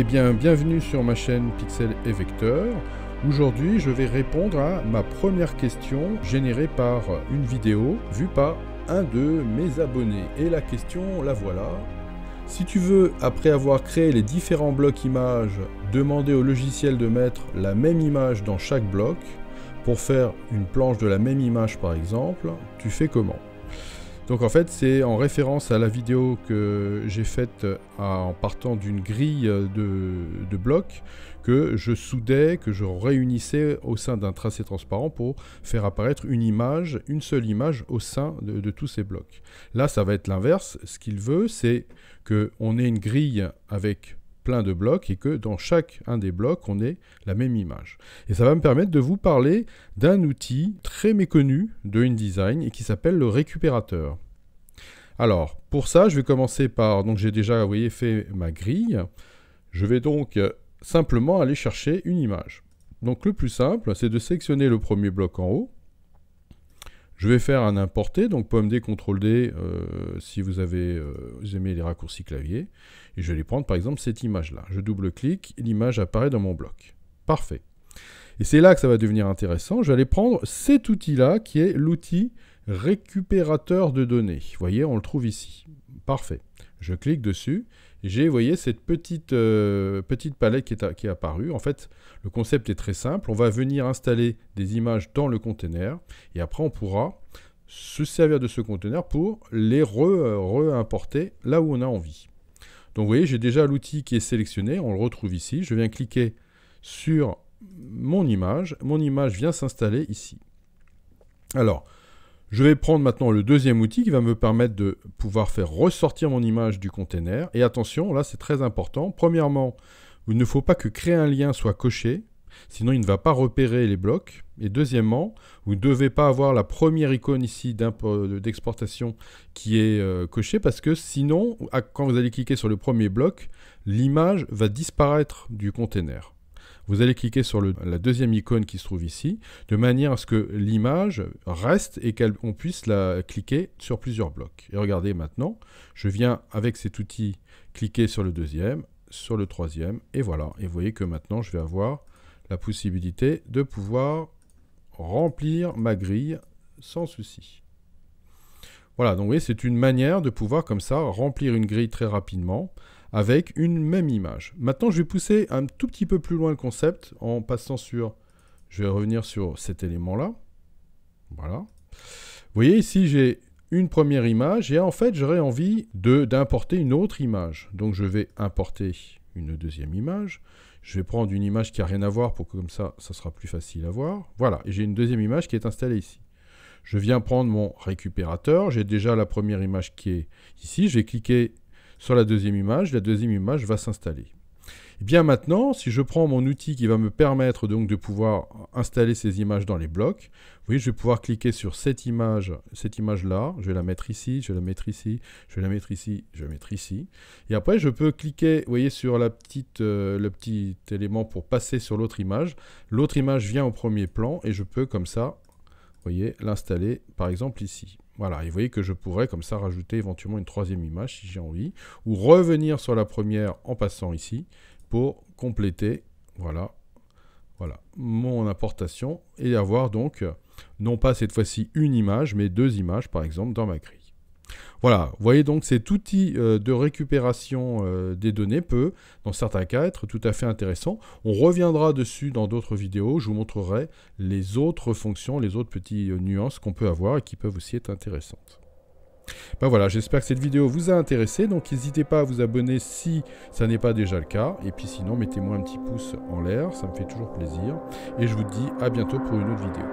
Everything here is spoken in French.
Eh bien, bienvenue sur ma chaîne Pixel et Vecteur. Aujourd'hui, je vais répondre à ma première question générée par une vidéo vue par un de mes abonnés. Et la question, la voilà. Si tu veux, après avoir créé les différents blocs images, demander au logiciel de mettre la même image dans chaque bloc, pour faire une planche de la même image par exemple, tu fais comment ? Donc en fait, c'est en référence à la vidéo que j'ai faite en partant d'une grille de blocs que je soudais, que je réunissais au sein d'un tracé transparent pour faire apparaître une image, une seule image au sein de tous ces blocs. Là, ça va être l'inverse. Ce qu'il veut, c'est qu'on ait une grille avec plein de blocs et que dans chaque un des blocs, on ait la même image. Et ça va me permettre de vous parler d'un outil très méconnu de InDesign et qui s'appelle le récupérateur. Alors, pour ça, je vais commencer par... Donc, j'ai déjà, vous voyez, fait ma grille. Je vais donc simplement aller chercher une image. Donc, le plus simple, c'est de sélectionner le premier bloc en haut. Je vais faire un importer, donc POM-D, CTRL-D, si vous aimez les raccourcis clavier. Et je vais prendre, par exemple, cette image-là. Je double-clique, et l'image apparaît dans mon bloc. Parfait. Et c'est là que ça va devenir intéressant. Je vais aller prendre cet outil-là, qui est l'outil récupérateur de données. Vous voyez, on le trouve ici. Parfait. Je clique dessus. Et j'ai, vous voyez, cette petite palette qui est apparue. En fait, le concept est très simple. On va venir installer des images dans le container. Et après, on pourra se servir de ce container pour les re-importer là où on a envie. Donc, vous voyez, j'ai déjà l'outil qui est sélectionné. On le retrouve ici. Je viens cliquer sur mon image. Mon image vient s'installer ici. Alors, je vais prendre maintenant le deuxième outil qui va me permettre de pouvoir faire ressortir mon image du container. Et attention, là c'est très important. Premièrement, il ne faut pas que créer un lien soit coché, sinon il ne va pas repérer les blocs. Et deuxièmement, vous ne devez pas avoir la première icône ici d'exportation qui est cochée, parce que sinon, quand vous allez cliquer sur le premier bloc, l'image va disparaître du container. Vous allez cliquer sur la deuxième icône qui se trouve ici, de manière à ce que l'image reste et qu'on puisse la cliquer sur plusieurs blocs. Et regardez maintenant, je viens avec cet outil cliquer sur le deuxième, sur le troisième, et voilà. Et vous voyez que maintenant, je vais avoir la possibilité de pouvoir remplir ma grille sans souci. Voilà, donc vous voyez, c'est une manière de pouvoir comme ça remplir une grille très rapidement avec une même image. Maintenant, je vais pousser un tout petit peu plus loin le concept en passant sur... Je vais revenir sur cet élément-là. Voilà. Vous voyez, ici, j'ai une première image et en fait, j'aurais envie d'importer une autre image. Donc, je vais importer une deuxième image. Je vais prendre une image qui n'a rien à voir pour que comme ça sera plus facile à voir. Voilà, et j'ai une deuxième image qui est installée ici. Je viens prendre mon récupérateur. J'ai déjà la première image qui est ici. Je vais cliquer sur la deuxième image va s'installer. Et bien maintenant, si je prends mon outil qui va me permettre donc de pouvoir installer ces images dans les blocs, vous voyez, je vais pouvoir cliquer sur cette image-là, je vais la mettre ici, je vais la mettre ici, je vais la mettre ici, je vais la mettre ici. Et après, je peux cliquer, vous voyez, sur le petit élément pour passer sur l'autre image. L'autre image vient au premier plan et je peux comme ça, vous voyez, l'installer par exemple ici. Voilà, et vous voyez que je pourrais comme ça rajouter éventuellement une troisième image si j'ai envie, ou revenir sur la première en passant ici pour compléter, voilà, mon importation et avoir donc, non pas cette fois-ci une image, mais deux images par exemple dans ma grille. Voilà, vous voyez donc cet outil de récupération des données peut, dans certains cas, être tout à fait intéressant. On reviendra dessus dans d'autres vidéos, je vous montrerai les autres fonctions, les autres petites nuances qu'on peut avoir et qui peuvent aussi être intéressantes. Ben voilà, j'espère que cette vidéo vous a intéressé, donc n'hésitez pas à vous abonner si ça n'est pas déjà le cas, et puis sinon mettez-moi un petit pouce en l'air, ça me fait toujours plaisir, et je vous dis à bientôt pour une autre vidéo.